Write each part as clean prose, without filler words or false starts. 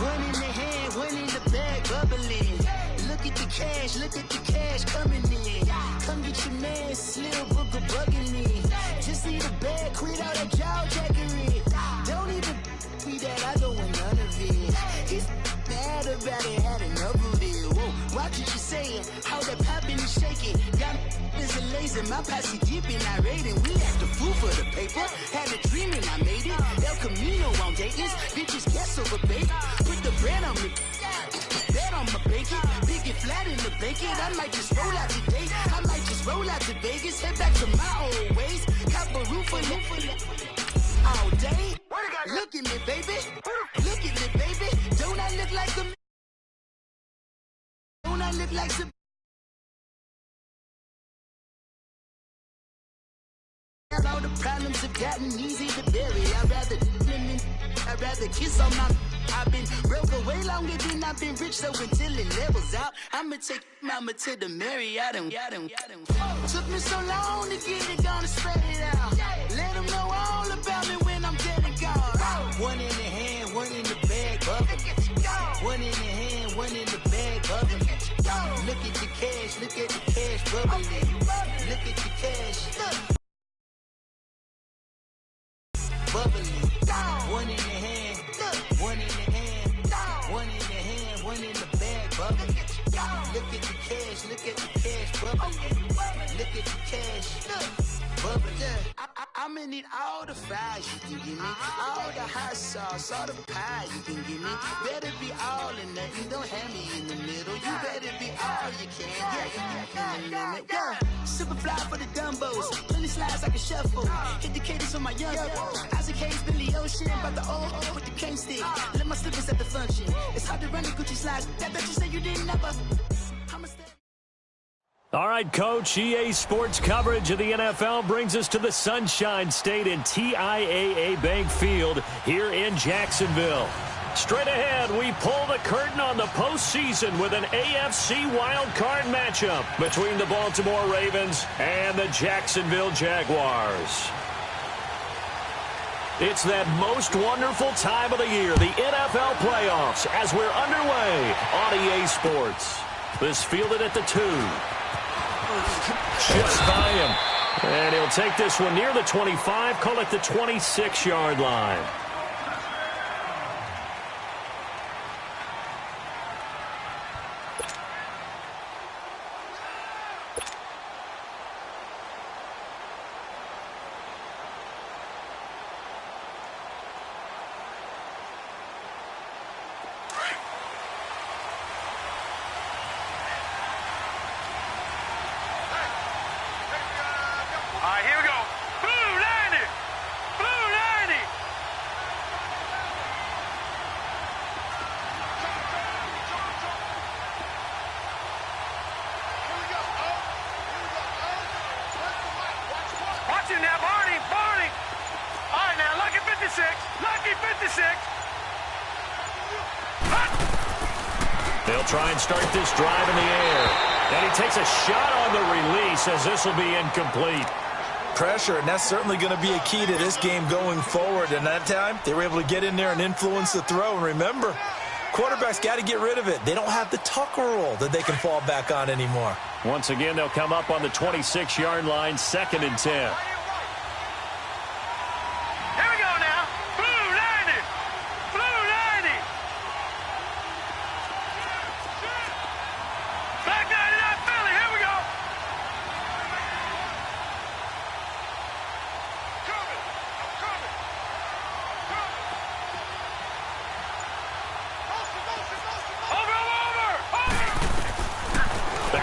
One in the hand, one in the bag, bubbling. Look at the cash coming in. Come get your man, Slim Booker bugging me. Just see the bag, quit all that jaw jackery. Don't even me that I don't want none of it. He's mad about it, had enough of it. Whoa, watch what you saying, how that poppin' and shaking. Got is a laser, my posse dipping, I raiding. We act the fool for the paper, had a dream and I made it. El Camino on Dayton's, bitches guess over bait. Put the bread on me, bet on my bacon. Big it flat in the bacon, I might just roll out today. I might just roll out to Vegas, head back to my old ways. Cop a roof for all day. Look at me, baby. Look at me, baby. Don't I look like a... Don't I look like some... All the problems have gotten easy to bury. I'd rather kiss on my... I've been broke away longer than I've been rich, so until it levels out, I'ma take mama to the Marriott and took me so long to get it, gonna spread it out. Let them know all about me when I'm dead and gone. One in the hand, one in the bag, bubbling. One in the hand, one in the bag, bubbling. Look at the cash, bubbling. Look at the cash, bubbling. One in the hand, one in the hand, one in the hand, one in the bag, bubbling. Look at the cash, bubbling. Look at the cash, bubbling. I'm gonna need all the fries you can give me, all the hot sauce, all the pie you can give me. Better be all or nothing, don't have me in the middle. You better be all you can, yeah, in the limit. Yeah, super fly for the Dumbos, plenty slides like a shuffle. Hit the cadence on my young Isaac Hayes, Billy Ocean, about the old with the cane stick. Let my slippers at the function. It's hard to run the Gucci slides. That bet you say you didn't never. All right, Coach, EA Sports coverage of the NFL brings us to the Sunshine State in TIAA Bank Field here in Jacksonville. Straight ahead, we pull the curtain on the postseason with an AFC wildcard matchup between the Baltimore Ravens and the Jacksonville Jaguars. It's that most wonderful time of the year, the NFL playoffs, as we're underway on EA Sports. This fielded at the 2. Shifts by him. And he'll take this one near the 25, call it the 26-yard line. They'll try and start this drive in the air. And he takes a shot on the release as this will be incomplete. Pressure, and that's certainly going to be a key to this game going forward. And that time, they were able to get in there and influence the throw. And remember, quarterbacks got to get rid of it. They don't have the Tucker rule that they can fall back on anymore. Once again, they'll come up on the 26-yard line, 2nd and 10.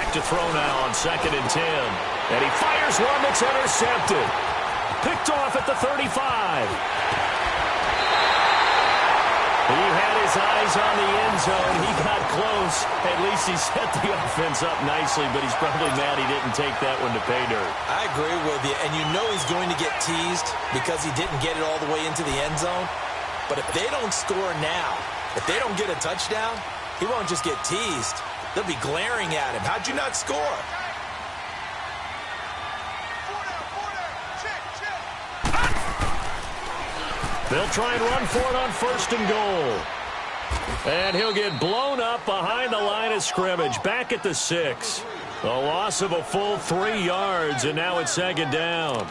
To throw now on 2nd and 10. And he fires one that's intercepted. Picked off at the 35. He had his eyes on the end zone. He got close. At least he set the offense up nicely, but he's probably mad he didn't take that one to pay dirt. I agree with you. And you know he's going to get teased because he didn't get it all the way into the end zone. But if they don't score now, if they don't get a touchdown, he won't just get teased. They'll be glaring at him. How'd you not score? They'll try and run for it on 1st and goal. And he'll get blown up behind the line of scrimmage. Back at the 6. A loss of a full 3 yards, and now it's 2nd down.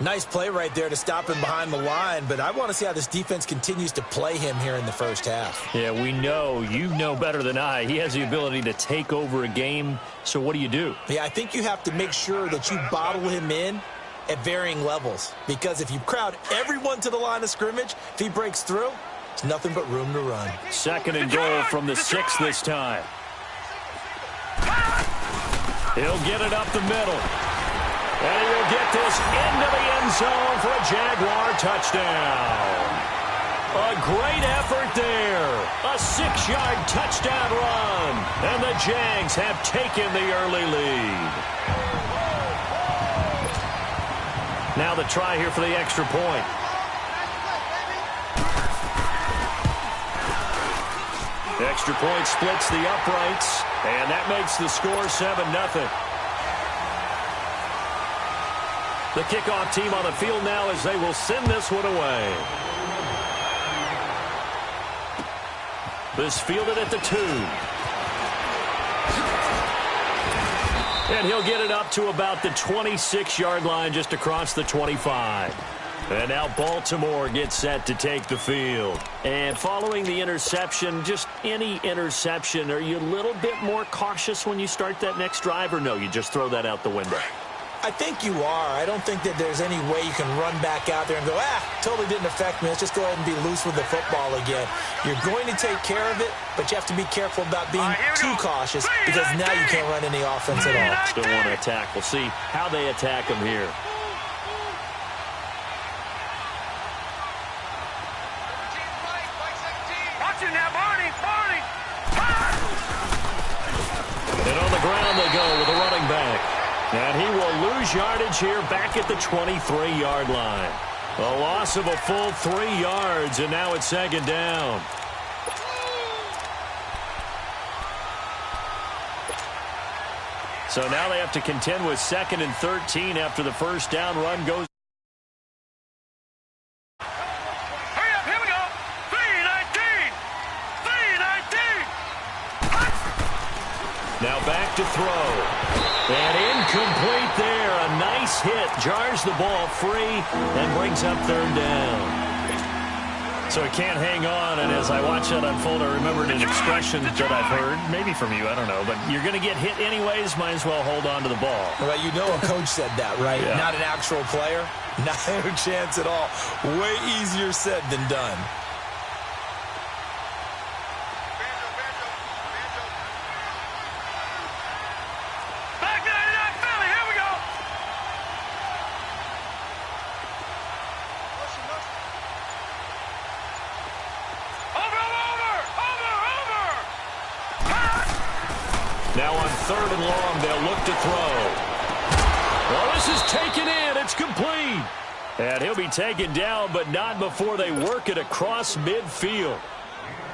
Nice play right there to stop him behind the line, but I want to see how this defense continues to play him here in the first half. Yeah, we know. You know better than I. He has the ability to take over a game, so what do you do? Yeah, I think you have to make sure that you bottle him in at varying levels, because if you crowd everyone to the line of scrimmage, if he breaks through, there's nothing but room to run. 2nd and goal from the 6 this time. He'll get it up the middle. And he'll get this into the end zone for a Jaguar touchdown. A great effort there. A 6-yard touchdown run. And the Jags have taken the early lead. Now the try here for the extra point. Extra point splits the uprights, and that makes the score 7-0. The kickoff team on the field now as they will send this one away. This fielded at the 2. And he'll get it up to about the 26-yard line just across the 25. And now Baltimore gets set to take the field. And following the interception, just any interception, are you a little bit more cautious when you start that next drive, or no, you just throw that out the window? I think you are. I don't think that there's any way you can run back out there and go, totally didn't affect me. Let's just go ahead and be loose with the football again. You're going to take care of it, but you have to be careful about being too cautious, because now you can't run any offense at all. Still want to attack. We'll see how they attack him here. And on the ground they go with a running back. And he will lose yardage here back at the 23-yard line. A loss of a full 3 yards, and now it's 2nd down. So now they have to contend with 2nd and 13 after the first down run goes. Hurry up, here we go. 3-19. 3-19. Now back to throw. And incomplete there. A nice hit. Jars the ball free and brings up 3rd down. So he can't hang on, and as I watch that unfold, I remembered an expression that I've heard, maybe from you, I don't know, but you're going to get hit anyways, might as well hold on to the ball. Well, you know a coach said that, right? Yeah. Not an actual player. Not a chance at all. Way easier said than done. Now on 3rd and long, they'll look to throw. Well, this is taken in. It's complete. And he'll be taken down, but not before they work it across midfield.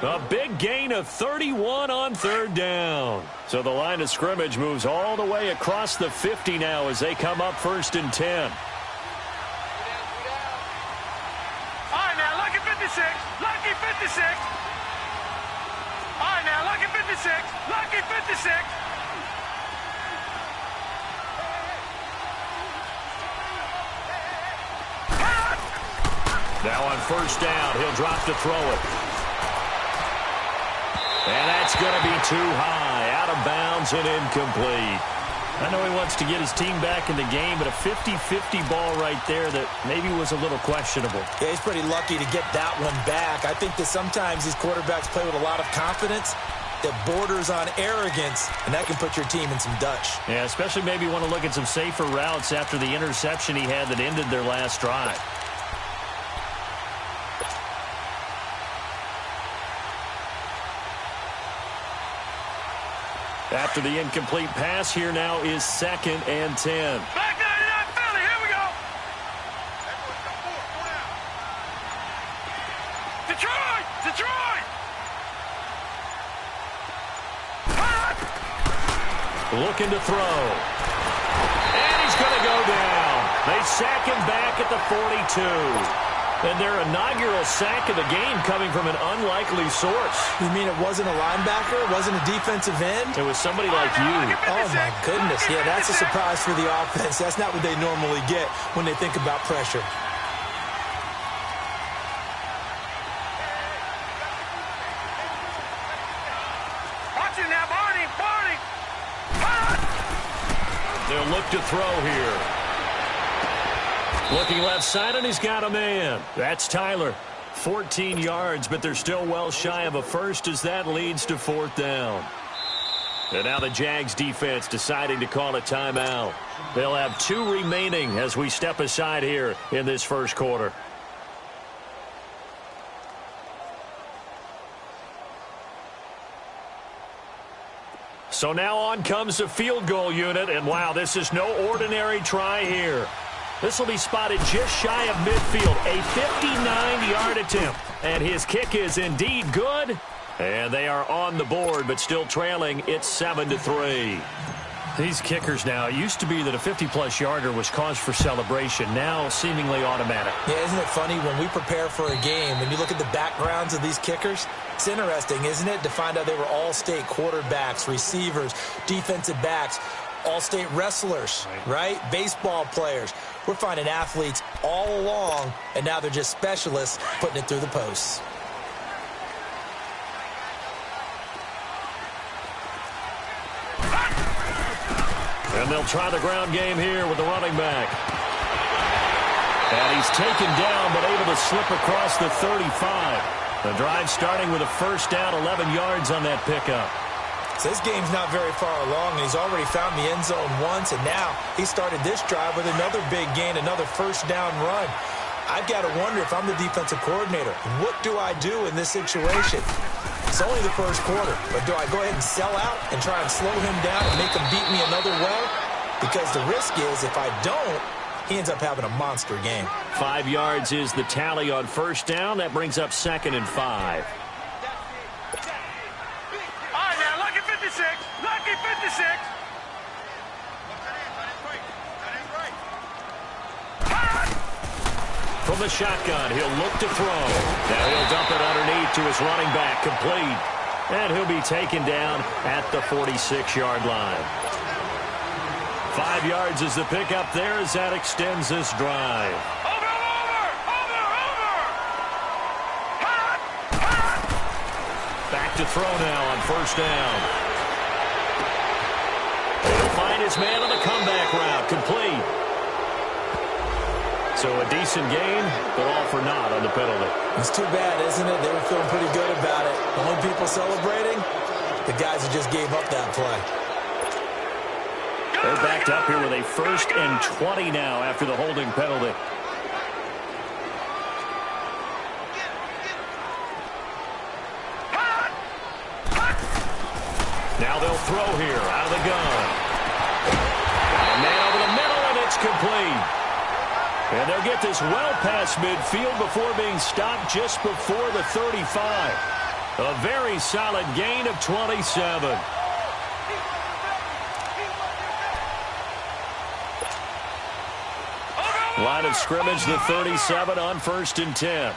A big gain of 31 on 3rd down. So the line of scrimmage moves all the way across the 50 now as they come up 1st and 10. All right, now, lucky 56. Lucky 56. All right, now, lucky 56. Lucky 56. Now on 1st down, he'll drop to throw it. And that's going to be too high, out of bounds and incomplete. I know he wants to get his team back in the game, but a 50-50 ball right there that maybe was a little questionable. Yeah, he's pretty lucky to get that one back. I think that sometimes these quarterbacks play with a lot of confidence that borders on arrogance, and that can put your team in some Dutch. Yeah, especially maybe want to look at some safer routes after the interception he had that ended their last drive. After the incomplete pass, here now is 2nd and 10. Back 99 Philly, here we go. looking to throw. And he's going to go down. They sack him back at the 42. And their inaugural sack of the game coming from an unlikely source. You mean it wasn't a linebacker? It wasn't a defensive end? It was somebody like you. Oh, my goodness. Yeah, that's a surprise for the offense. That's not what they normally get when they think about pressure. Watch it now, Barney. They'll look to throw here. Looking left side, and he's got a man. That's Tyler. 14 yards, but they're still well shy of a first as that leads to 4th down. And now the Jags defense deciding to call a timeout. They'll have 2 remaining as we step aside here in this first quarter. So now on comes the field goal unit, and wow, this is no ordinary try here. This will be spotted just shy of midfield, a 59-yard attempt. And his kick is indeed good. And they are on the board, but still trailing. It's 7-3. These kickers now, it used to be that a 50-plus yarder was cause for celebration. Now seemingly automatic. Yeah, isn't it funny when we prepare for a game, when you look at the backgrounds of these kickers? It's interesting, isn't it, to find out they were all-state quarterbacks, receivers, defensive backs, all-state wrestlers, right? Baseball players. We're finding athletes all along, and now they're just specialists putting it through the posts. And they'll try the ground game here with the running back. And he's taken down, but able to slip across the 35. The drive starting with a first down, 11 yards on that pickup. So this game's not very far along, and he's already found the end zone once, and now he started this drive with another big gain, another first down run. I've got to wonder if I'm the defensive coordinator. What do I do in this situation? It's only the first quarter, but do I go ahead and sell out and try and slow him down and make him beat me another way? Because the risk is if I don't, he ends up having a monster game. 5 yards is the tally on first down. That brings up 2nd and 5. Lucky 56. From the shotgun, he'll look to throw. Now he'll dump it underneath to his running back, complete. And he'll be taken down at the 46-yard line. 5 yards is the pickup there as that extends this drive. Back to throw now on first down. He'll find his man on the comeback route, complete. So a decent gain, but all for naught on the penalty. It's too bad, isn't it? They were feeling pretty good about it. The only people celebrating, the guys who just gave up that play. They're backed up here with a 1st and 20 now after the holding penalty. Now they'll throw here out of the gun. And man over the middle, and it's complete. And they'll get this well past midfield before being stopped just before the 35. A very solid gain of 27. Line of scrimmage, the 37 on 1st and 10.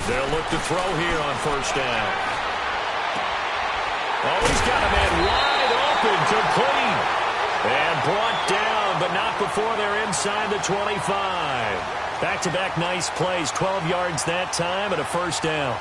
They'll look to throw here on first down. Oh, he's got a man wide open, complete. And brought down, but not before they're inside the 25. Back-to-back nice plays, 12 yards that time and a first down.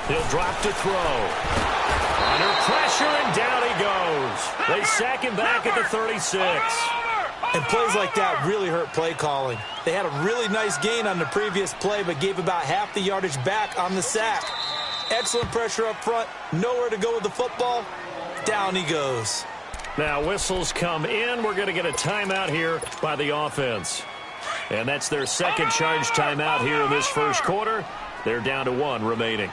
He'll drop to throw. Under pressure, and down he goes. They sack him back at the 36. And plays like that really hurt play calling. They had a really nice gain on the previous play, but gave about half the yardage back on the sack. Excellent pressure up front. Nowhere to go with the football. Down he goes. Now whistles come in. We're going to get a timeout here by the offense. And that's their second charge timeout here in this first quarter. They're down to 1 remaining.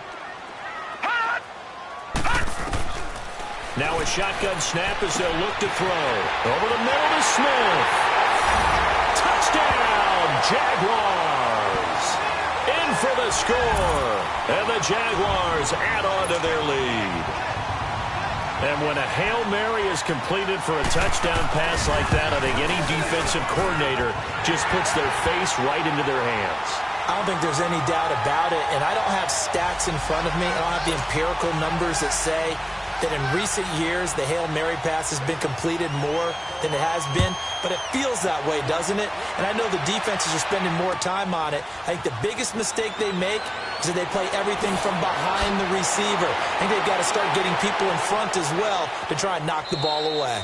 Now a shotgun snap as they'll look to throw. Over the middle to Smith. Touchdown, Jaguars. In for the score. And the Jaguars add on to their lead. And when a Hail Mary is completed for a touchdown pass like that, I think any defensive coordinator just puts their face right into their hands. I don't think there's any doubt about it, and I don't have stats in front of me. I don't have the empirical numbers that say that in recent years the Hail Mary pass has been completed more than it has been, but it feels that way, doesn't it? And I know the defenses are spending more time on it. I think the biggest mistake they make is that they play everything from behind the receiver. I think they've got to start getting people in front as well to try and knock the ball away.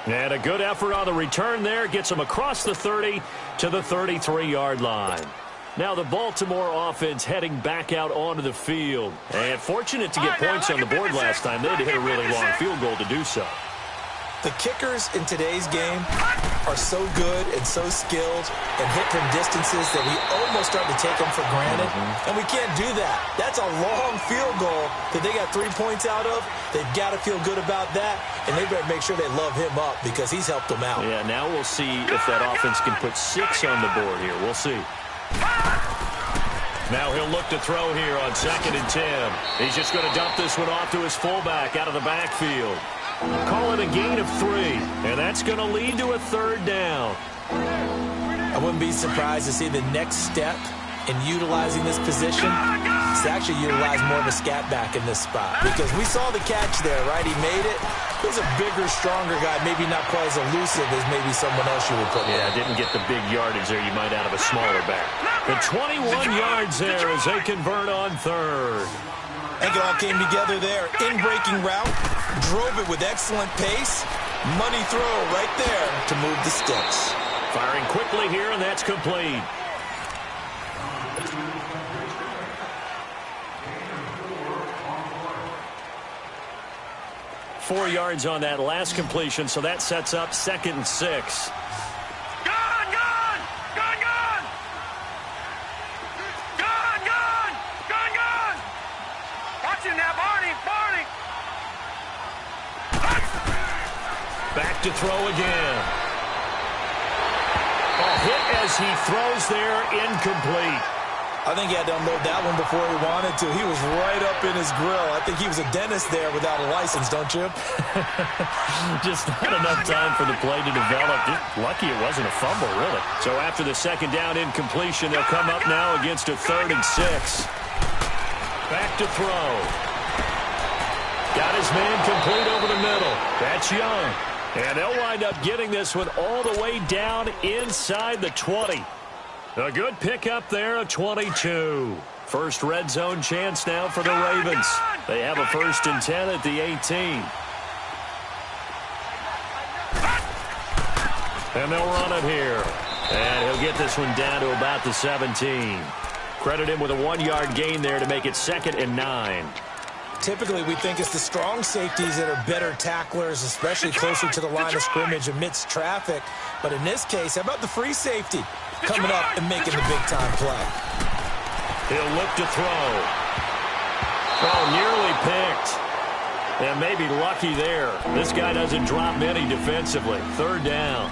And a good effort on the return there gets them across the 30 to the 33-yard line. Now the Baltimore offense heading back out onto the field. And fortunate to get points on the board last time. They had to hit a really long field goal to do so. The kickers in today's game are so good and so skilled and hit from distances that we almost start to take them for granted. And we can't do that. That's a long field goal that they got 3 points out of. They've got to feel good about that, and they better make sure they love him up because he's helped them out. Yeah, now we'll see if that offense can put 6 on the board here. We'll see. Now he'll look to throw here on 2nd and 10. He's just going to dump this one off to his fullback out of the backfield. Call it a gain of 3, and that's going to lead to a 3rd down. I wouldn't be surprised to see the next step in utilizing this position is to actually utilize more of a scat back in this spot. Because we saw the catch there, right? He made it. He was a bigger, stronger guy, maybe not quite as elusive as maybe someone else you would put in. Yeah, didn't get the big yardage there you might out of a smaller back. The 21 yards there as they convert on 3rd. I think it all came together there. In-breaking route, drove it with excellent pace. Money throw right there to move the sticks. Firing quickly here, and that's complete. Four yards on that last completion, so that sets up 2nd and 6. Gone! Gone! Gone! Gone! Gone! Gone! Gone! Gone! Watch him now, Barney! Barney! Back to throw again. Hit as he throws there, incomplete. I think he had to unload that one before he wanted to. He was right up in his grill. I think he was a dentist there without a license, don't you? Just not enough time for the play to develop. Just lucky it wasn't a fumble, really. So after the 2nd down incompletion, they'll come up now against a 3rd and 6. Back to throw. Got his man complete over the middle. That's Young. And they'll wind up getting this one all the way down inside the 20. A good pickup there of 22. First red zone chance now for the Ravens. They have a 1st and 10 at the 18. And they'll run it here. And he'll get this one down to about the 17. Credit him with a 1-yard gain there to make it 2nd and 9. Typically, we think it's the strong safeties that are better tacklers, especially closer to the line of scrimmage amidst traffic. But in this case, how about the free safety coming up and making the big-time play? He'll look to throw. Oh, nearly picked. And maybe lucky there. This guy doesn't drop many defensively. 3rd down.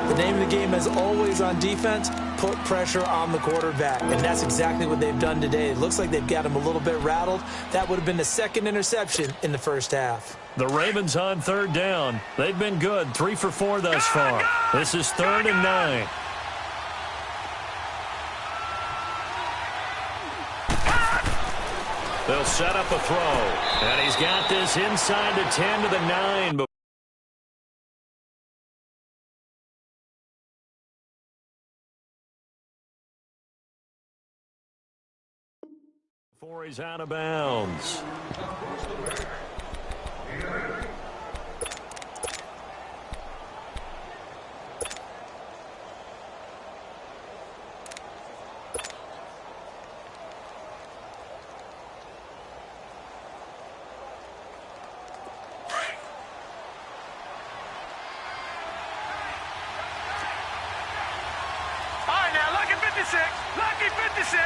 The name of the game, as always on defense, put pressure on the quarterback. And that's exactly what they've done today. It looks like they've got him a little bit rattled. That would have been the 2nd interception in the first half. The Ravens on 3rd down. They've been good. 3 for 4 thus far. This is 3rd and 9. They'll set up a throw. And he's got this inside the 10 to the 9. Before he's out of bounds. 56. Lucky 56.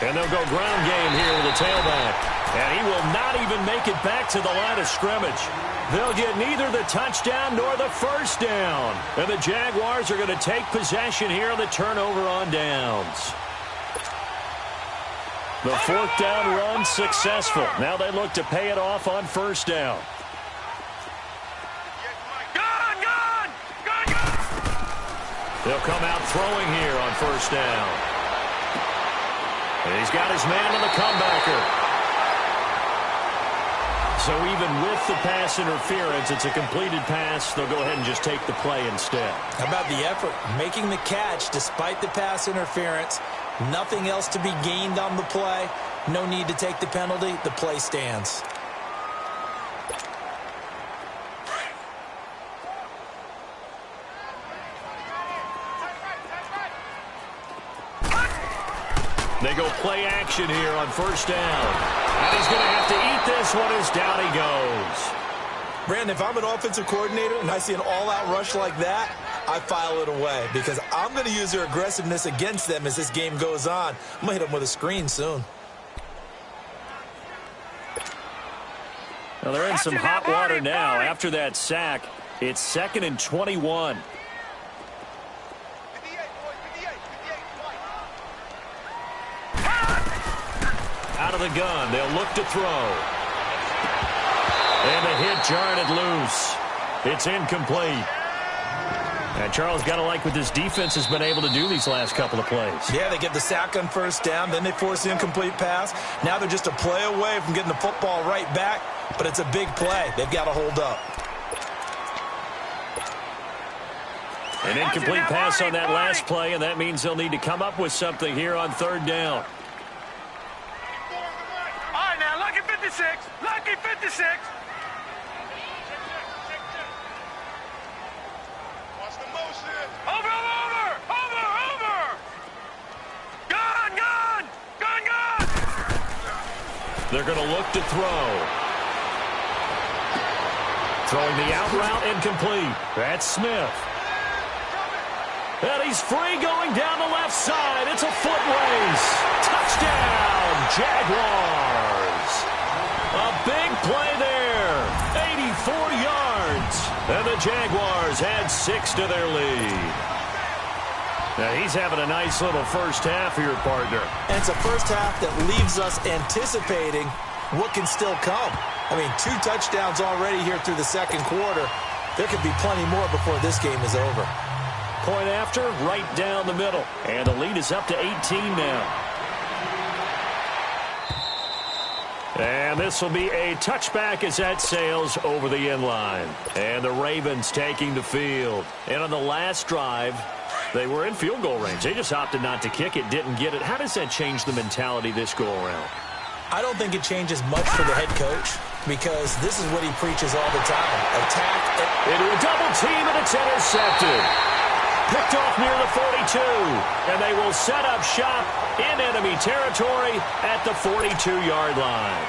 And they'll go ground game here with the tailback. And he will not even make it back to the line of scrimmage. They'll get neither the touchdown nor the first down. And the Jaguars are going to take possession here on the turnover on downs. The fourth down run successful. Now they look to pay it off on first down. Gun! They'll come out throwing here on first down. And he's got his man on the comebacker. So even with the pass interference, it's a completed pass. They'll go ahead and just take the play instead. How about the effort? Making the catch despite the pass interference. Nothing else to be gained on the play. No need to take the penalty. The play stands. They go play action here on first down. And he's going to have to eat this one as down he goes. Brandon, if I'm an offensive coordinator and I see an all-out rush like that, I file it away because I'm going to use their aggressiveness against them as this game goes on. I'm going to hit them with a screen soon. Well, they're in some hot water now. After that sack, it's 2nd and 21. Out of the gun, they'll look to throw. And the hit jarred it loose. It's incomplete. And Charles, got to like what this defense has been able to do these last couple of plays. Yeah, they get the sack on first down, then they force the incomplete pass. Now they're just a play away from getting the football right back, but it's a big play. They've got to hold up. An incomplete pass on that last play, and that means they'll need to come up with something here on third down. All right, now, lucky 56. Lucky 56. Watch the motion. Over. Gun. They're going to look to throw. Throwing the out route incomplete. That's Smith. And he's free going down the left side. It's a foot race. Touchdown, Jaguars. A big play there. 84 yards. And the Jaguars add 6 to their lead. Now he's having a nice little first half here, partner. And it's a first half that leaves us anticipating what can still come. I mean, 2 touchdowns already here through the second quarter. There could be plenty more before this game is over. Point after, right down the middle. And the lead is up to 18 now. And this will be a touchback as that sails over the end line. And the Ravens taking the field. And on the last drive, they were in field goal range. They just opted not to kick it, didn't get it. How does that change the mentality this go-around? I don't think it changes much for the head coach because this is what he preaches all the time. Attack. Into a double team, and it's intercepted. Picked off near the 42, and they will set up shop in enemy territory at the 42-yard line.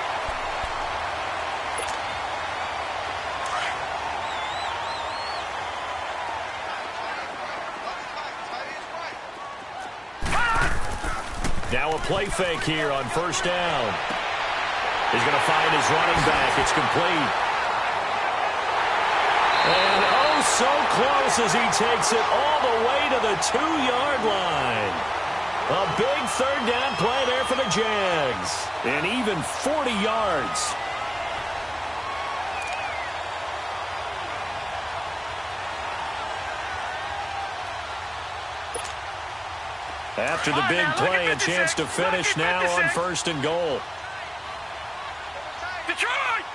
Now a play fake here on first down. He's going to find his running back. It's complete. And oh, so close as he takes it all the way to the 2-yard line. A big third down play there for the Jags. And even 40 yards. After the big play, a chance to finish now on first and goal. Detroit!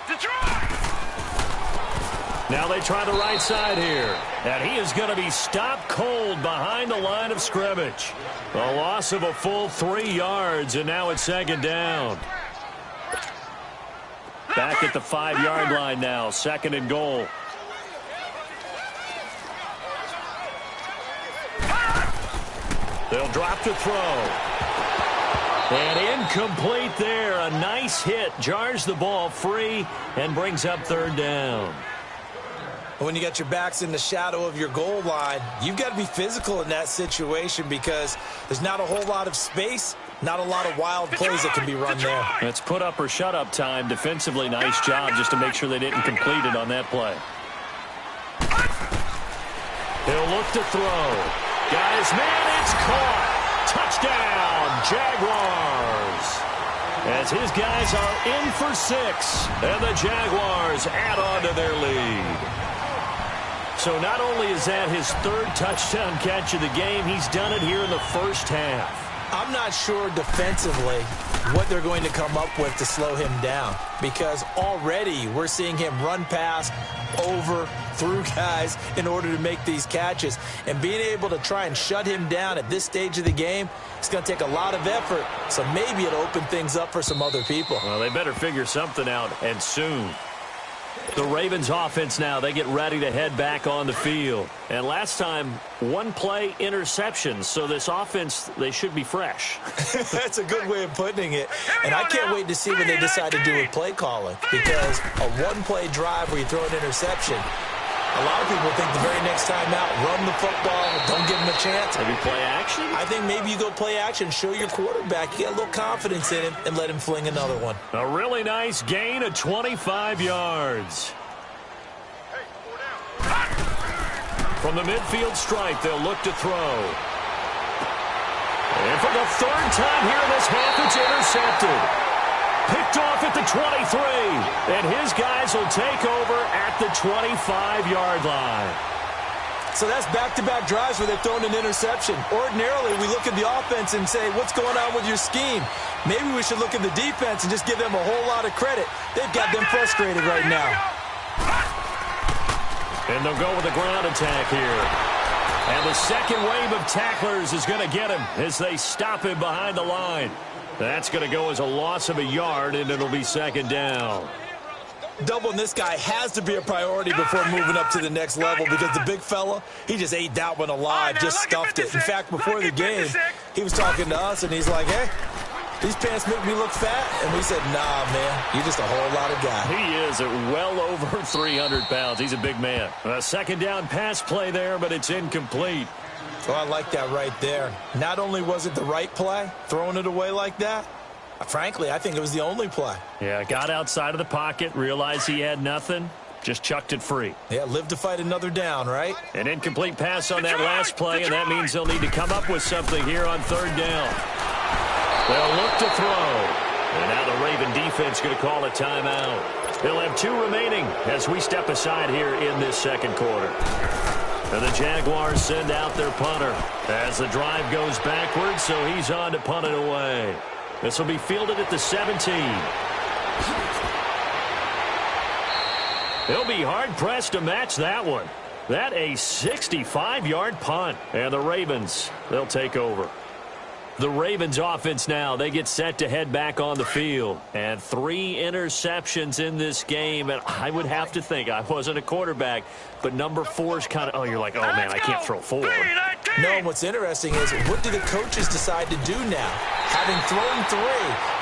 Now they try the right side here. And he is going to be stopped cold behind the line of scrimmage. A loss of a full 3 yards, and now it's second down. Back at the 5-yard line now, second and goal. They'll drop to throw. And incomplete there. A nice hit. Jars the ball free and brings up third down. When you got your backs in the shadow of your goal line, you've got to be physical in that situation because there's not a whole lot of space, not a lot of wild plays that can be run there. It's put up or shut up time. Defensively, nice job just to make sure they didn't complete it on that play. He'll look to throw. Got his man, it's caught. Touchdown, Jaguars. As his guys are in for 6, and the Jaguars add on to their lead. So not only is that his 3rd touchdown catch of the game, he's done it here in the first half. I'm not sure defensively what they're going to come up with to slow him down because already we're seeing him run past, over, through guys in order to make these catches. And being able to try and shut him down at this stage of the game, it's going to take a lot of effort. So maybe it'll open things up for some other people. Well, they better figure something out, and soon. The Ravens offense now, they get ready to head back on the field. And last time, 1 play interception. So this offense, they should be fresh. That's a good way of putting it. And I can't wait to see what they decide to do with play calling. Because a 1-play drive where you throw an interception, a lot of people think the very next time out, run the football, don't give him a chance. Maybe play action? I think maybe you go play action, show your quarterback, you get a little confidence in him, and let him fling another one. A really nice gain of 25 yards. From the midfield stripe, they'll look to throw. And for the 3rd time here in this half, it's intercepted. Picked off at the 23, and his guys will take over at the 25-yard line. So that's back-to-back drives where they've thrown an interception. Ordinarily, we look at the offense and say, what's going on with your scheme? Maybe we should look at the defense and just give them a whole lot of credit. They've got them frustrated right now. And they'll go with a ground attack here. And the second wave of tacklers is going to get him as they stop him behind the line. That's going to go as a loss of a yard, and it'll be 2nd down. Doubling this guy has to be a priority before moving up to the next level because the big fella, he just ate that one alive, just stuffed it. In fact, before the game, he was talking to us, and he's like, hey, these pants make me look fat. And we said, nah, man, you're just a whole lot of guy. He is at well over 300 pounds. He's a big man. A 2nd down pass play there, but it's incomplete. Oh, I like that right there. Not only was it the right play, throwing it away like that, frankly, I think it was the only play. Yeah, got outside of the pocket, realized he had nothing, just chucked it free. Yeah, live to fight another down, right? An incomplete pass on that last play, and that means they'll need to come up with something here on 3rd down. They'll look to throw. And now the Raven defense going to call a timeout. They'll have 2 remaining as we step aside here in this 2nd quarter. And the Jaguars send out their punter as the drive goes backwards, so he's on to punt it away. This will be fielded at the 17. They'll be hard-pressed to match that one. That a 65-yard punt. And the Ravens, they'll take over. The Ravens offense now, they get set to head back on the field. And 3 interceptions in this game. And I would have to think, I wasn't a quarterback, but number 4 is kind of, oh, you're like, oh, man, I can't throw 4. No, what's interesting is, what do the coaches decide to do now? Having thrown 3,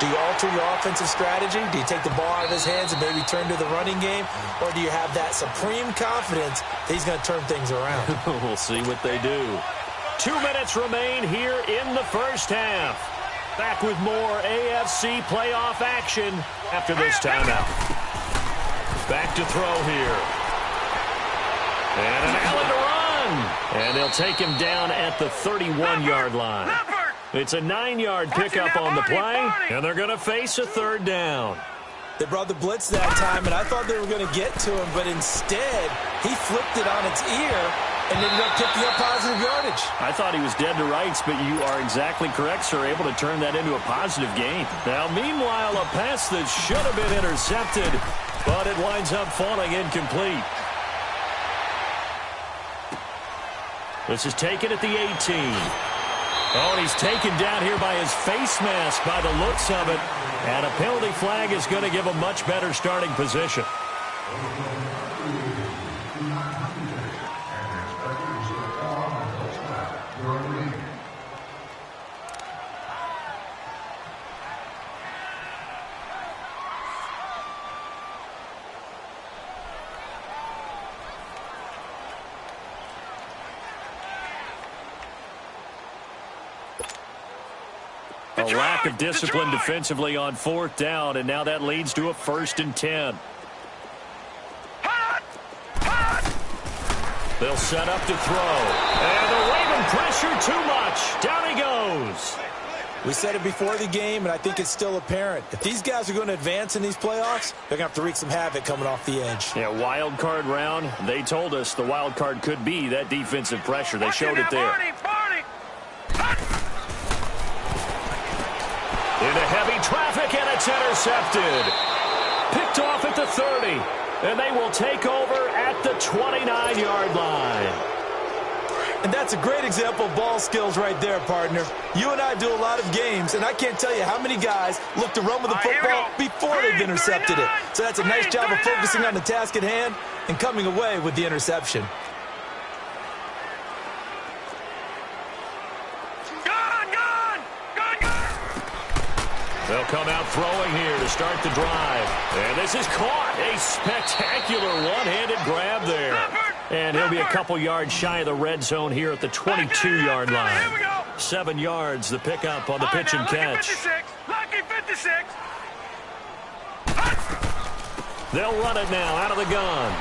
do you alter your offensive strategy? Do you take the ball out of his hands and maybe turn to the running game? Or do you have that supreme confidence that he's going to turn things around? We'll see what they do. 2 minutes remain here in the first half. Back with more AFC playoff action after this timeout. Back to throw here. And an Allen to run. And they'll take him down at the 31-yard line. It's a 9-yard pickup on the play, and they're going to face a 3rd down. They brought the blitz that time, and I thought they were going to get to him, but instead, he flipped it on its ear and ended up picking up positive yardage. I thought he was dead to rights, but you are exactly correct, sir, able to turn that into a positive gain. Now, meanwhile, a pass that should have been intercepted, but it winds up falling incomplete. This is taken at the 18. Oh, and he's taken down here by his face mask by the looks of it. And a penalty flag is going to give a much better starting position. lack of discipline defensively on 4th down, and now that leads to a 1st and 10. They'll set up to throw. And the Raven pressure too much. Down he goes. We said it before the game, and I think it's still apparent. If these guys are going to advance in these playoffs, they're going to have to wreak some havoc coming off the edge. Yeah, wild card round. They told us the wild card could be that defensive pressure. They showed it there. Into heavy traffic, and it's intercepted. Picked off at the 30. And they will take over at the 29-yard line. And that's a great example of ball skills right there, partner. You and I do a lot of games, and I can't tell you how many guys look to run with the football before they've intercepted it. So that's a nice job of focusing on the task at hand and coming away with the interception. They'll come out throwing here to start the drive. And this is caught. A spectacular one-handed grab there. And he'll be a couple yards shy of the red zone here at the 22-yard line. 7 yards, the pickup on the pitch and catch. Lucky 56. They'll run it now out of the gun.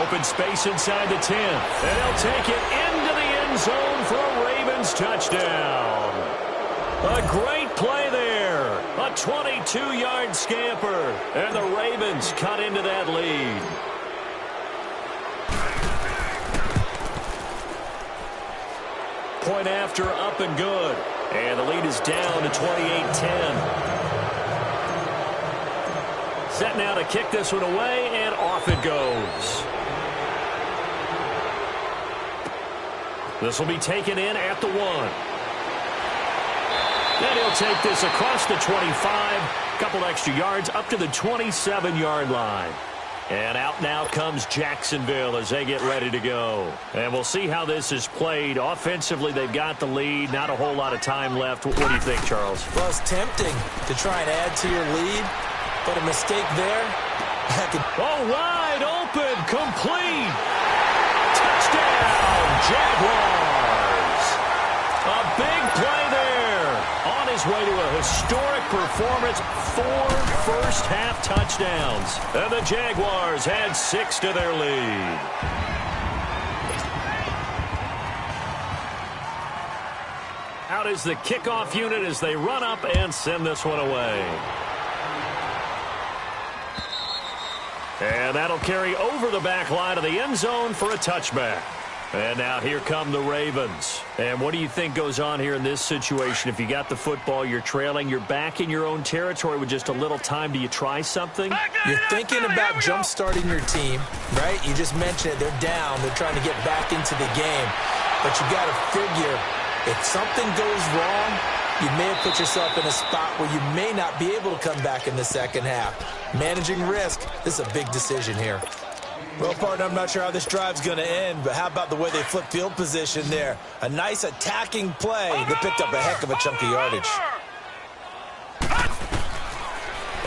Open space inside the 10. And they'll take it into the end zone for a Ravens touchdown. A great play there. A 22-yard scamper. And the Ravens cut into that lead. Point after, up and good. And the lead is down to 28-10. Set now to kick this one away, and off it goes. This will be taken in at the 1. And he'll take this across the 25, a couple extra yards up to the 27-yard line. And out now comes Jacksonville as they get ready to go. And we'll see how this is played. Offensively, they've got the lead. Not a whole lot of time left. What do you think, Charles? Well, it's tempting to try and add to your lead, but a mistake there. Oh, wide open, complete. Touchdown, Jaguars. A big play there. On his way to a historic performance, 4 first-half touchdowns. And the Jaguars had 6 to their lead. Out is the kickoff unit as they run up and send this one away. And that'll carry over the back line of the end zone for a touchback. And now here come the Ravens. And what do you think goes on here in this situation? If you got the football, you're trailing, you're back in your own territory with just a little time. Do you try something? You're thinking about jump-starting your team, right? You just mentioned it. They're down. They're trying to get back into the game. But you got to figure, if something goes wrong, you may have put yourself in a spot where you may not be able to come back in the second half. Managing risk, this is a big decision here. Well, partner, I'm not sure how this drive's going to end, but how about the way they flip field position there? A nice attacking play that picked up a heck of a chunk of yardage.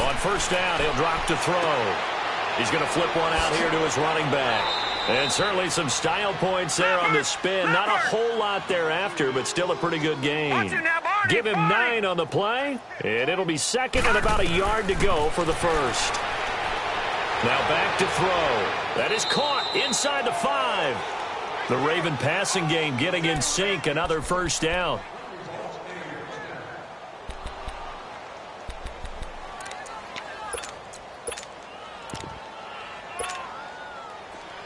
On first down, he'll drop to throw. He's going to flip one out here to his running back. And certainly some style points there on the spin. Not a whole lot thereafter, but still a pretty good gain. Give him 9 on the play, and it'll be second and about a yard to go for the first. Now back to throw. That is caught inside the 5. The Raven passing game getting in sync. Another first down.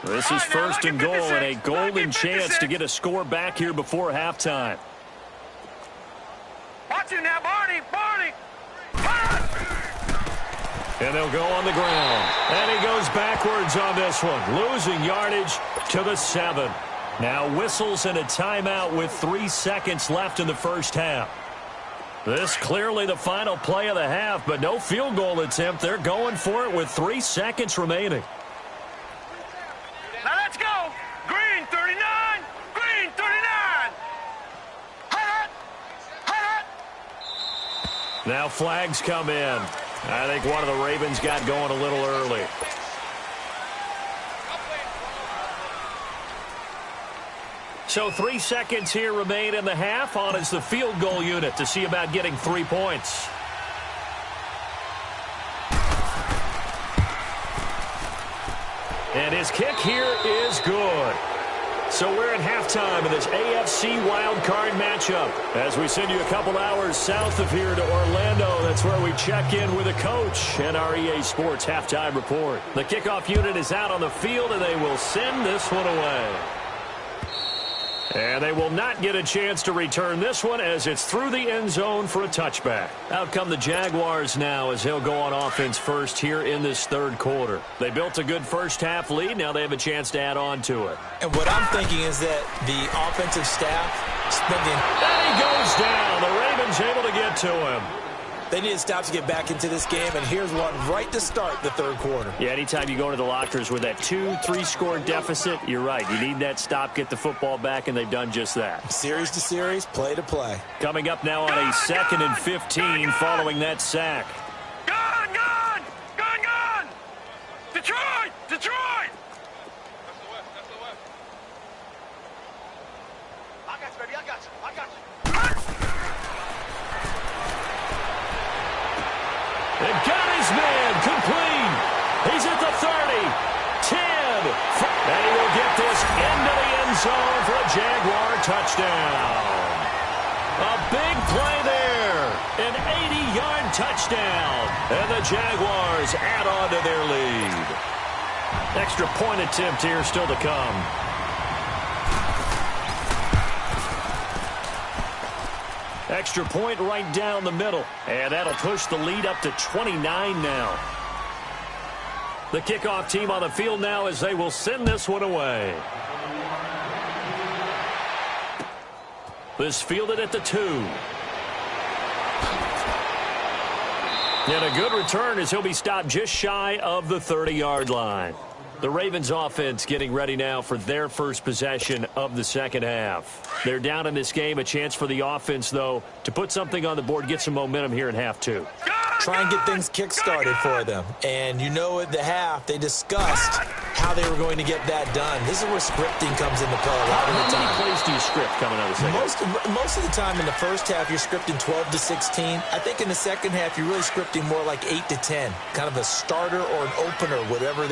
This is first and goal and a golden chance to get a score back here before halftime. Watch it now, Barney. And they'll go on the ground. And he goes backwards on this one, losing yardage to the 7. Now whistles and a timeout with 3 seconds left in the first half. This clearly the final play of the half, but no field goal attempt. They're going for it with 3 seconds remaining. Now let's go. Green 39. Green 39. Now flags come in. I think one of the Ravens got going a little early. So 3 seconds here remain in the half. On is the field goal unit to see about getting 3 points. And his kick here is good. So we're at halftime in this AFC wildcard matchup as we send you a couple hours south of here to Orlando. That's where we check in with a coach and our EA Sports halftime report. The kickoff unit is out on the field, and they will send this one away. And they will not get a chance to return this one as it's through the end zone for a touchback. Out come the Jaguars now as they'll go on offense first here in this third quarter. They built a good first-half lead. Now they have a chance to add on to it. And what I'm thinking is that the offensive staff spending... And he goes down. The Ravens able to get to him. They need to stop to get back into this game, and here's one right to start the third quarter. Yeah, anytime you go into the lockers with that 2-3 score deficit, you're right. You need that stop, get the football back, and they've done just that. Series to series, play to play. Coming up now on a 2nd and 15 following that sack. Gone! Gone! Gone! Gone! Detroit! Detroit! That's the West. I got you, baby. I got you. I got you. And got his man complete. He's at the 30, 10, and he will get this into the end zone for a Jaguar touchdown. A big play there, an 80-yard touchdown, and the Jaguars add on to their lead. Extra point attempt here still to come. Extra point right down the middle. And that'll push the lead up to 29 now. The kickoff team on the field now as they will send this one away. This fielded at the 2. And a good return as he'll be stopped just shy of the 30-yard line. The Ravens offense getting ready now for their first possession of the second half. They're down in this game. A chance for the offense, though, to put something on the board, get some momentum here in half 2. Try and get things kick-started for them. And you know at the half, they discussed how they were going to get that done. This is where scripting comes into play a lot of the time. How many plays do you script coming out of the second? Most of the time in the first half, you're scripting 12 to 16. I think in the second half, you're really scripting more like 8 to 10. Kind of a starter or an opener, whatever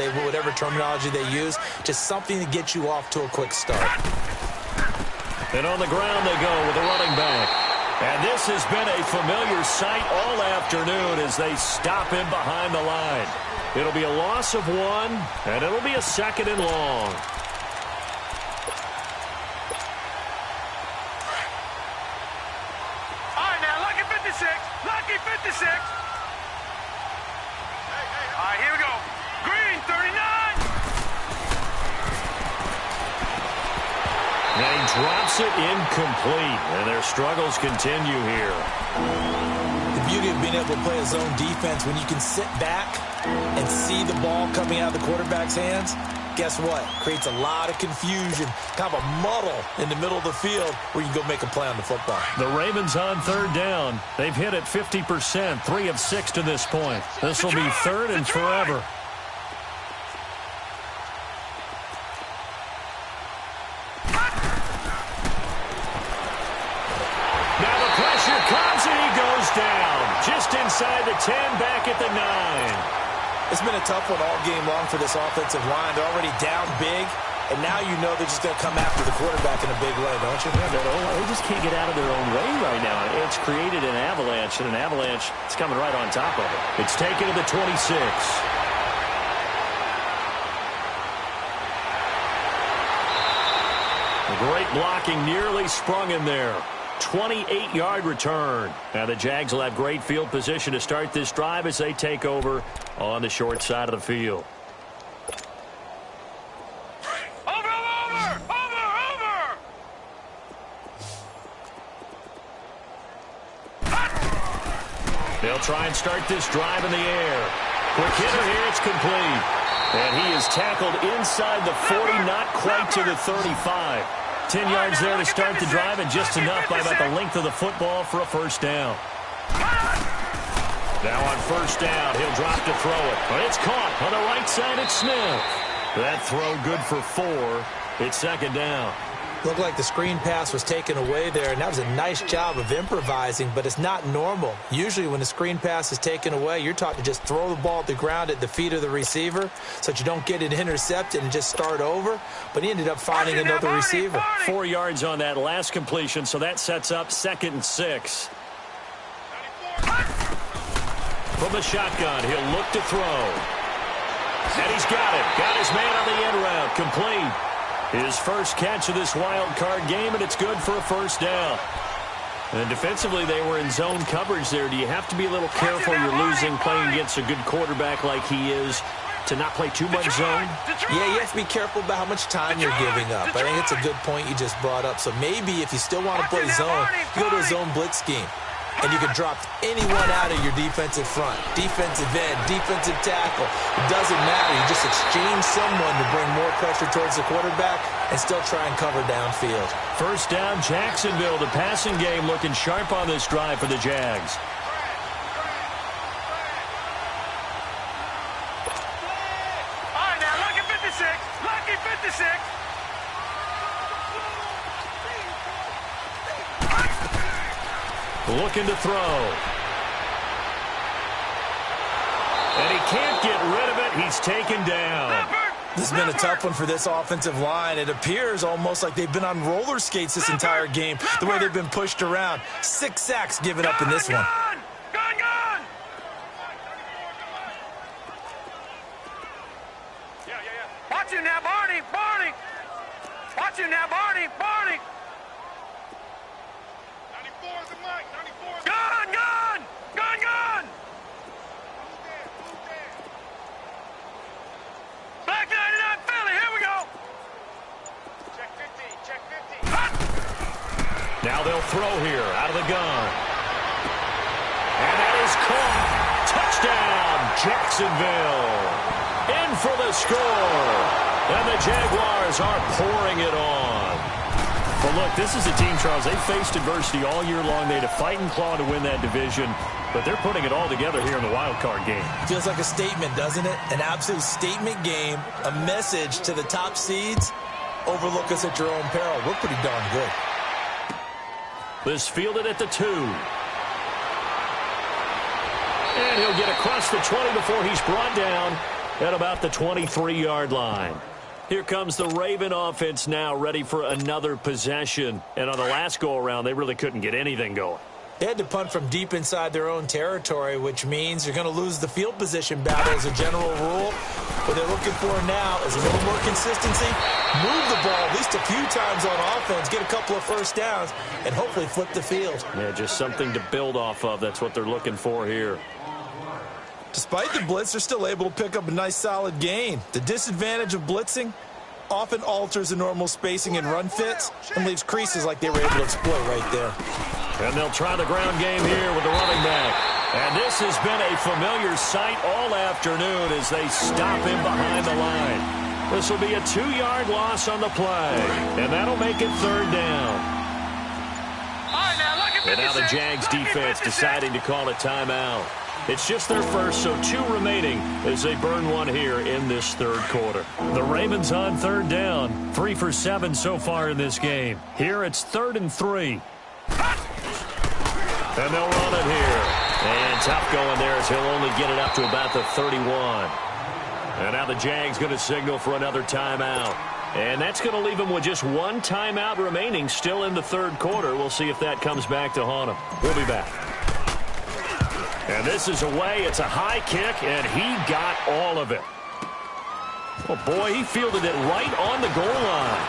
terminology they use, just something to get you off to a quick start. And on the ground they go with the running back. And this has been a familiar sight all afternoon as they stop him behind the line. It'll be a loss of 1, and it'll be a 2nd and long. All right, now, lucky 56. Lucky 56. All right, here we go. Green, 39. And he drops it incomplete, and their struggles continue here. The beauty of being able to play a zone defense, when you can sit back and see the ball coming out of the quarterback's hands, guess what? Creates a lot of confusion, kind of a muddle in the middle of the field where you can go make a play on the football. The Ravens on third down. They've hit it 50%, 3 of 6 to this point. This will be 3rd and forever. Just inside the 10, back at the 9. It's been a tough one all game long for this offensive line. They're already down big, and now you know they're just going to come after the quarterback in a big way, don't you? Yeah, they just can't get out of their own way right now. It's created an avalanche, and an avalanche is coming right on top of it. It's taken to the 26. Great blocking, nearly sprung in there. 28-yard return. Now the Jags will have great field position to start this drive as they take over on the short side of the field. Over! They'll try and start this drive in the air. Quick hitter here, it's complete. And he is tackled inside the 40, not quite to the 35. 10 yards there to start the drive, and just enough by about the length of the football for a first down. Now on first down, he'll drop to throw it. But it's caught on the right side. It's Smith. That throw good for 4. It's 2nd down. Looked like the screen pass was taken away there, and that was a nice job of improvising, but it's not normal. Usually when the screen pass is taken away, you're taught to just throw the ball at the ground at the feet of the receiver so that you don't get it intercepted and just start over, but he ended up finding another receiver. 4 yards on that last completion, so that sets up 2nd and 6. From the shotgun, he'll look to throw. And he's got it. Got his man on the end route. Complete. His first catch of this wild card game, and it's good for a first down. And defensively, they were in zone coverage there. Do you have to be a little careful? You're losing playing against a good quarterback like he is to not play too much zone? Yeah, you have to be careful about how much time you're giving up. I think it's a good point you just brought up. So maybe if you still want to play zone, you go to a zone blitz scheme. And you can drop anyone out of your defensive front, defensive end, defensive tackle. It doesn't matter. You just exchange someone to bring more pressure towards the quarterback and still try and cover downfield. First down, Jacksonville. The passing game looking sharp on this drive for the Jags. All right, now, lucky 56. Lucky 56. Looking to throw. And he can't get rid of it. He's taken down. This has been a tough one for this offensive line. It appears almost like they've been on roller skates this entire game, the way they've been pushed around. 6 sacks given up in this one. Gone! Watch him now, Barney! Watch him now, Barney! 94 is the mic, 94 is the mic. Gone! Back 99, Philly, here we go! Check 50. Now they'll throw here, out of the gun. And that is caught. Touchdown, Jacksonville. In for the score. And the Jaguars are pouring it on. Well, look, this is a team, Charles, they faced adversity all year long. They had to fight and claw to win that division, but they're putting it all together here in the wild card game. Feels like a statement, doesn't it? An absolute statement game, a message to the top seeds. Overlook us at your own peril. We're pretty darn good. This fielded at the 2. And he'll get across the 20 before he's brought down at about the 23-yard line. Here comes the Raven offense now, ready for another possession. And on the last go-around, they really couldn't get anything going. They had to punt from deep inside their own territory, which means you're going to lose the field position battle as a general rule. What they're looking for now is a little more consistency, move the ball at least a few times on offense, get a couple of first downs, and hopefully flip the field. Yeah, just something to build off of. That's what they're looking for here. Despite the blitz, they're still able to pick up a nice solid gain. The disadvantage of blitzing often alters the normal spacing and run fits and leaves creases like they were able to exploit right there. And they'll try the ground game here with the running back. And this has been a familiar sight all afternoon as they stop him behind the line. This will be a 2-yard loss on the play. And that'll make it 3rd down. And now the Jags defense deciding to call a timeout. It's just their first, so 2 remaining as they burn one here in this 3rd quarter. The Ravens on 3rd down. 3 for 7 so far in this game. Here it's 3rd and 3. And they'll run it here. And tough going there as he'll only get it up to about the 31. And now the Jags going to signal for another timeout. And that's going to leave them with just 1 timeout remaining still in the 3rd quarter. We'll see if that comes back to haunt them. We'll be back. And this is away. It's a high kick, and he got all of it. Oh, boy, he fielded it right on the goal line.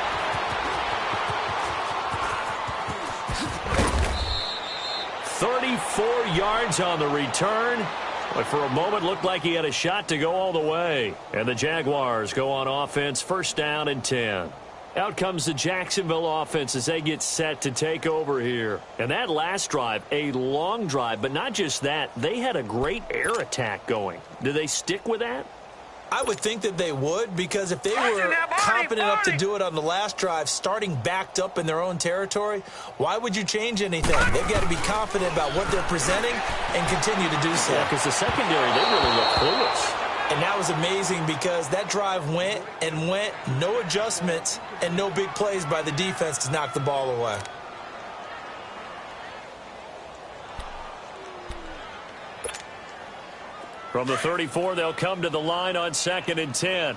"34 yards on the return. But for a moment, looked like he had a shot to go all the way. And the Jaguars go on offense, 1st down and 10. Out comes the Jacksonville offense as they get set to take over here. And that last drive, a long drive, but not just that. They had a great air attack going. Do they stick with that? I would think that they would, because if they were confident enough to do it on the last drive, starting backed up in their own territory, why would you change anything? They've got to be confident about what they're presenting and continue to do so. Yeah, because the secondary, they really look clueless. And that was amazing because that drive went and went, no adjustments and no big plays by the defense to knock the ball away. From the 34, they'll come to the line on 2nd and 10.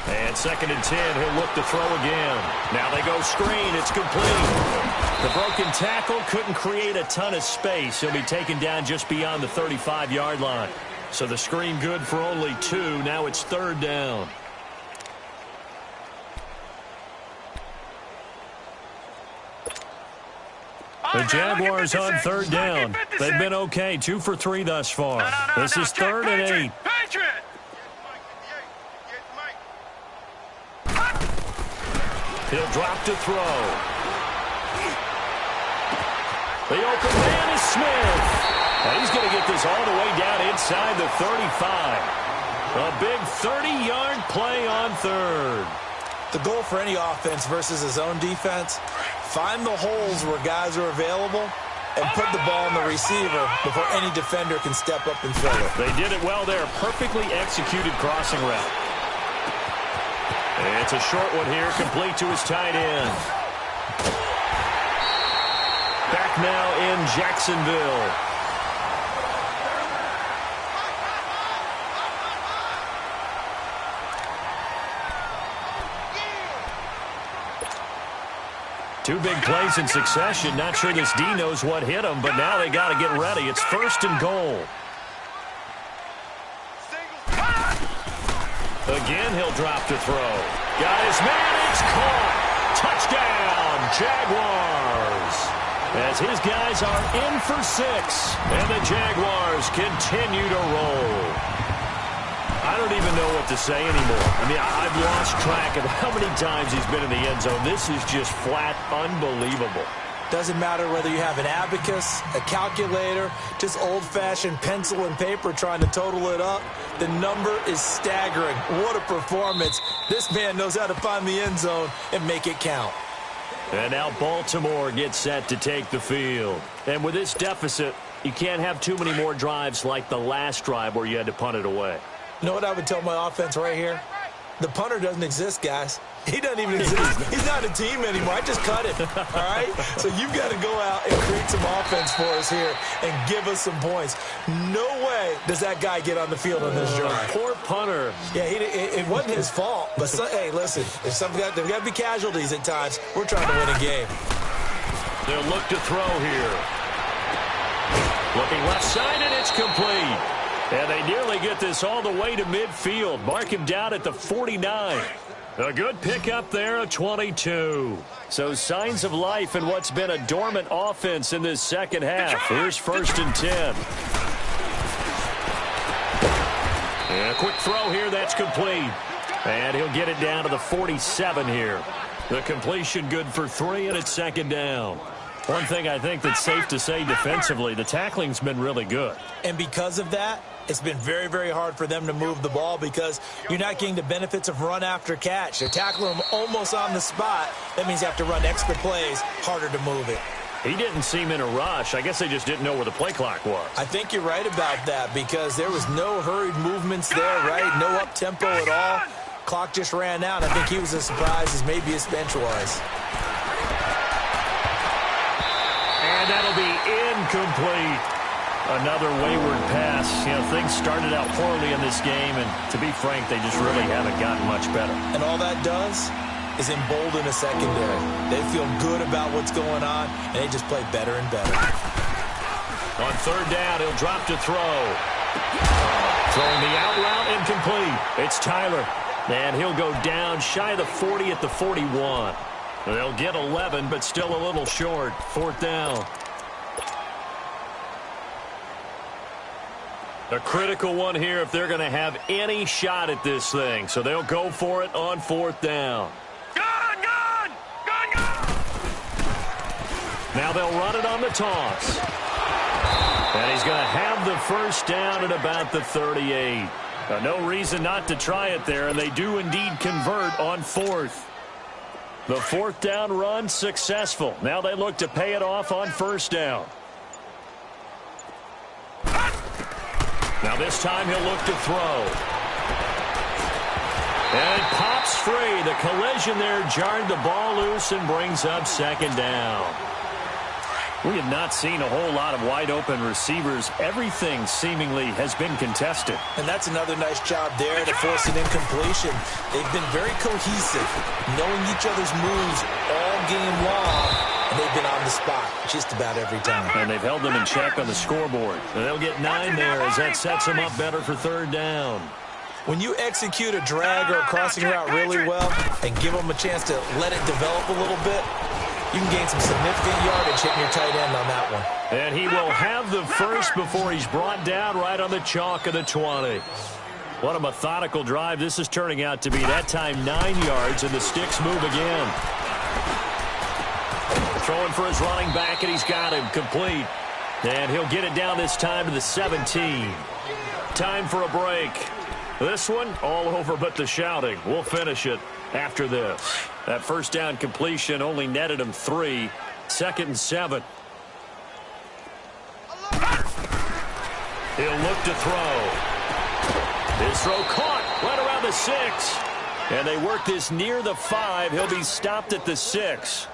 And 2nd and 10, he'll look to throw again. Now they go screen. It's complete. The broken tackle couldn't create a ton of space. He'll be taken down just beyond the 35-yard line. So the screen good for only 2. Now it's 3rd down. The Jaguars on 3rd down. They've been okay. 2 for 3 thus far. This is 3rd and 8. He'll drop to throw. The open man is Smith. And he's going to get this all the way down inside the 35. A big 30-yard play on 3rd. The goal for any offense versus his own defense, find the holes where guys are available and put the ball in the receiver before any defender can step up and fill it. They did it well there. Perfectly executed crossing route. It's a short one here, complete to his tight end. Back now in Jacksonville. Two big plays in succession. Not sure this D knows what hit him, but now they got to get ready. It's 1st and goal. Again, he'll drop to throw. Got his man. It's caught. Touchdown, Jaguars. As his guys are in for 6, and the Jaguars continue to roll. I don't even know what to say anymore. I mean, I've lost track of how many times he's been in the end zone. This is just flat unbelievable. Doesn't matter whether you have an abacus, a calculator, just old-fashioned pencil and paper trying to total it up. The number is staggering. What a performance. This man knows how to find the end zone and make it count. And now Baltimore gets set to take the field. And with this deficit, you can't have too many more drives like the last drive where you had to punt it away. You know what I would tell my offense right here? The punter doesn't exist, guys. He doesn't even exist. He's not a team anymore. I just cut him, all right? So you've got to go out and create some offense for us here and give us some points. No way does that guy get on the field on this drive. Poor punter. Yeah, it wasn't his fault. But, hey, listen, there's got to be casualties at times. We're trying to win a game. They'll look to throw here. Looking left side, and it's complete. And they nearly get this all the way to midfield. Mark him down at the 49. A good pickup there of 22. So signs of life in what's been a dormant offense in this second half. Here's 1st and 10. And a quick throw here, that's complete. And he'll get it down to the 47 here. The completion good for 3, and it's 2nd down. One thing I think that's safe to say defensively, the tackling's been really good. And because of that, it's been very, very hard for them to move the ball because you're not getting the benefits of run after catch. They're tackling them almost on the spot. That means you have to run extra plays, harder to move it. He didn't seem in a rush. I guess they just didn't know where the play clock was. I think you're right about that because there was no hurried movements there, right? No up-tempo at all. Clock just ran out. I think he was as surprised as maybe his bench was. And that'll be incomplete. Another wayward pass. You know, things started out poorly in this game, and to be frank, they just really haven't gotten much better. And all that does is embolden a secondary. They feel good about what's going on, and they just play better and better. On 3rd down, he'll drop to throw. Throwing the out route, incomplete. It's Tyler, and he'll go down shy of the 40 at the 41. They'll get 11, but still a little short. 4th down. A critical one here if they're going to have any shot at this thing. So they'll go for it on 4th down. Gun! Now they'll run it on the toss. And he's going to have the 1st down at about the 38. No reason not to try it there, and they do indeed convert on 4th. The 4th down run successful. Now they look to pay it off on 1st down. Now this time he'll look to throw. And it pops free. The collision there jarred the ball loose and brings up second down. We have not seen a whole lot of wide-open receivers. Everything seemingly has been contested. And that's another nice job there to force an incompletion. They've been very cohesive, knowing each other's moves all game long, and they've been on the spot just about every time. And they've held them in check on the scoreboard. And they'll get 9 there as that sets them up better for third down. When you execute a drag or a crossing route really well and give them a chance to let it develop a little bit, you can gain some significant yardage hitting your tight end on that one. And he will have the first before he's brought down right on the chalk of the 20. What a methodical drive this is turning out to be. That time 9 yards, and the sticks move again. Throwing for his running back, and he's got him complete. And he'll get it down this time to the 17. Time for a break. This one, all over but the shouting. We'll finish it after this. That first down completion only netted him 3. 2nd and 7. He'll look to throw. His throw caught right around the 6. And they work this near the 5. He'll be stopped at the 6.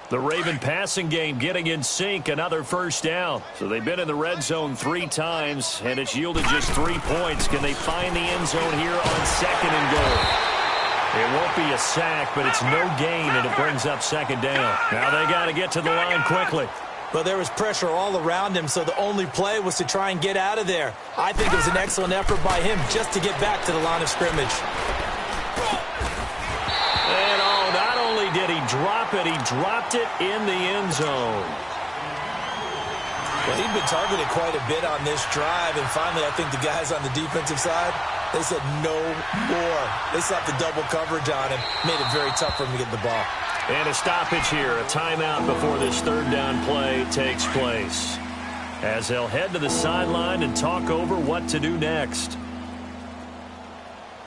The Raven passing game getting in sync, another first down. So they've been in the red zone 3 times, and it's yielded just 3 points. Can they find the end zone here on 2nd and goal? It won't be a sack, but it's no gain, and it brings up second down. Now they got to get to the line quickly. Well, there was pressure all around him, so the only play was to try and get out of there. I think it was an excellent effort by him just to get back to the line of scrimmage. And not only did he drop it, he dropped it in the end zone. Well, he'd been targeted quite a bit on this drive, and finally I think the guys on the defensive side, they said no more. They slapped the double coverage on him, made it very tough for him to get the ball. And a stoppage here, a timeout before this third down play takes place, as they'll head to the sideline and talk over what to do next.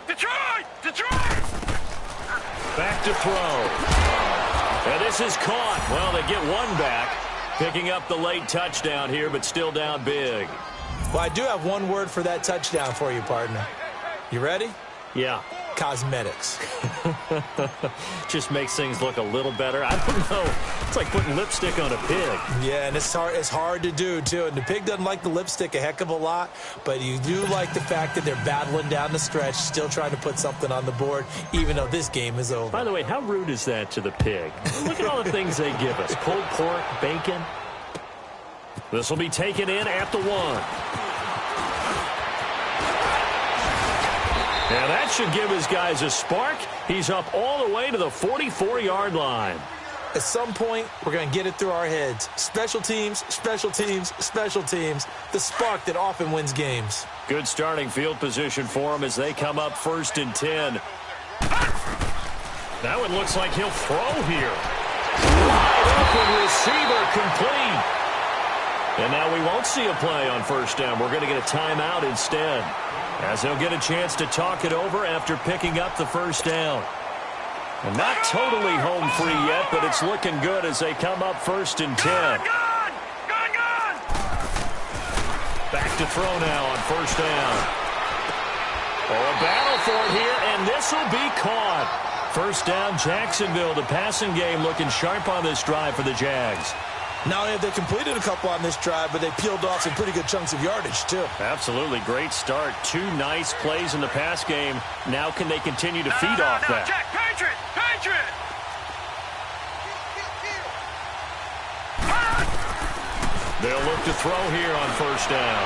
Detroit! Detroit! Back to throw. And this is caught. Well, they get one back, picking up the late touchdown here, but still down big. Well, I do have one word for that touchdown for you, partner. You ready? Yeah. Cosmetics. Just makes things look a little better. I don't know. It's like putting lipstick on a pig. Yeah, and it's hard to do, too. And the pig doesn't like the lipstick a heck of a lot, but you do like the fact that they're battling down the stretch, still trying to put something on the board, even though this game is over. By the way, how rude is that to the pig? Look at all the things they give us. Pulled pork, bacon. This will be taken in at the 1. Now that should give his guys a spark. He's up all the way to the 44-yard line. At some point, we're going to get it through our heads. Special teams, special teams, special teams. The spark that often wins games. Good starting field position for him as they come up 1st and 10. Now it looks like he'll throw here. Wide open receiver complete. And now we won't see a play on first down. We're going to get a timeout instead, as they'll get a chance to talk it over after picking up the first down. And not totally home free yet, but it's looking good as they come up 1st and 10. Gone! Back to throw now on first down. Oh, a battle for it here, and this will be caught. First down, Jacksonville. The passing game looking sharp on this drive for the Jags. Not only have they completed a couple on this drive, but they peeled off some pretty good chunks of yardage, too. Absolutely. Great start. 2 nice plays in the pass game. Now can they continue to feed off that? Jack, Patriot! Patriot! They'll look to throw here on first down.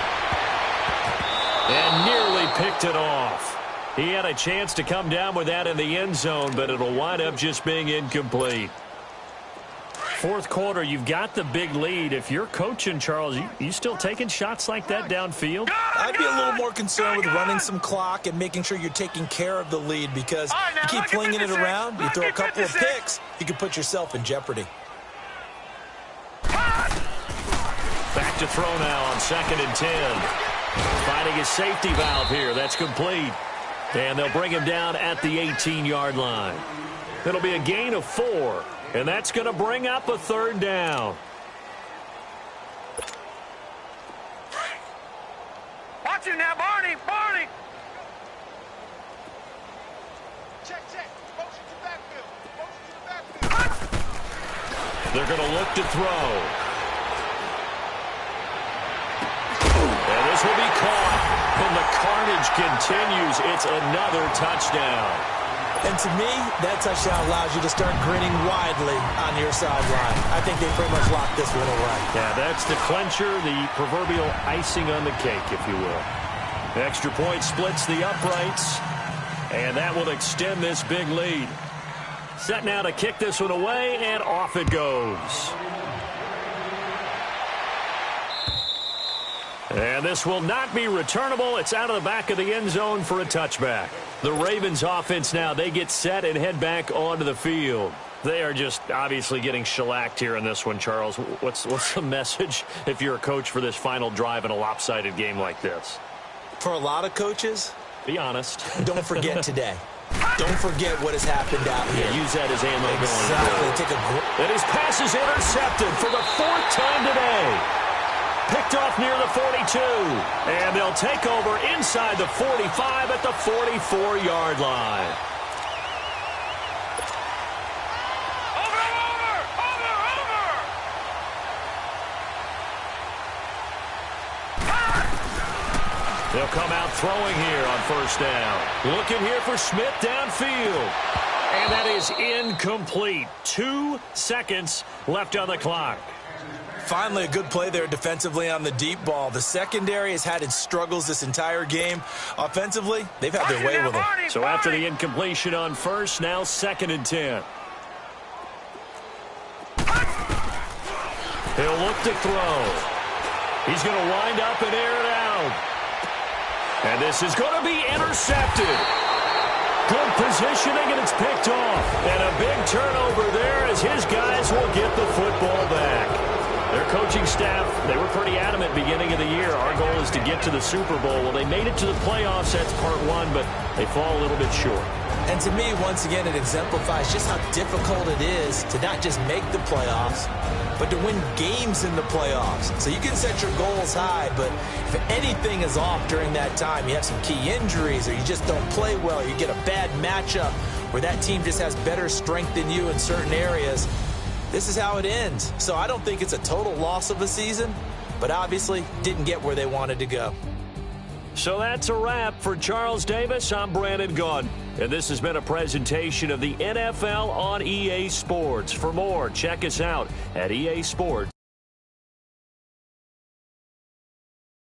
And nearly picked it off. He had a chance to come down with that in the end zone, but it'll wind up just being incomplete. Fourth quarter, you've got the big lead. If you're coaching, Charles, you still taking shots like that downfield? I'd be a little more concerned with running some clock and making sure you're taking care of the lead, because you keep flinging it around, you throw a couple of picks, you can put yourself in jeopardy. Back to throw now on 2nd and 10. Finding his safety valve here. That's complete. And they'll bring him down at the 18-yard line. It'll be a gain of 4. And that's going to bring up a third down. Watch Watching now, Barney. Barney. Check. Motion to backfield. Motion to the backfield. They're going to look to throw. And this will be caught. And the carnage continues. It's another touchdown. And to me, that touchdown allows you to start grinning widely on your sideline. I think they pretty much locked this one away. Yeah, that's the clincher, the proverbial icing on the cake, if you will. The extra point splits the uprights, and that will extend this big lead. Set now to kick this one away, and off it goes. And this will not be returnable. It's out of the back of the end zone for a touchback. The Ravens offense now, they get set and head back onto the field. They are just obviously getting shellacked here in this one, Charles. What's the message if you're a coach for this final drive in a lopsided game like this? For a lot of coaches, be honest. Don't forget today. Don't forget what has happened out here. Yeah, use that as ammo exactly. And his pass is intercepted for the 4th time today. Picked off near the 42. And they'll take over inside the 45 at the 44-yard line. They'll come out throwing here on first down. Looking here for Smith downfield. And that is incomplete. 2 seconds left on the clock. Finally, a good play there defensively on the deep ball. The secondary has had its struggles this entire game. Offensively, they've had their way with them. So after the incompletion on first, now 2nd and 10. He'll look to throw. He's going to wind up and air it out. And this is going to be intercepted. Good positioning, and it's picked off. And a big turnover there as his guys will get the football back. Their coaching staff, they were pretty adamant beginning of the year. Our goal is to get to the Super Bowl. Well, they made it to the playoffs. That's part 1, but they fall a little bit short. And to me, once again, it exemplifies just how difficult it is to not just make the playoffs, but to win games in the playoffs. So you can set your goals high, but if anything is off during that time, you have some key injuries or you just don't play well, or you get a bad matchup where that team just has better strength than you in certain areas, this is how it ends. So I don't think it's a total loss of a season, but obviously didn't get where they wanted to go. So that's a wrap for Charles Davis. I'm Brandon Gaudin, and this has been a presentation of the NFL on EA Sports. For more, check us out at EA Sports.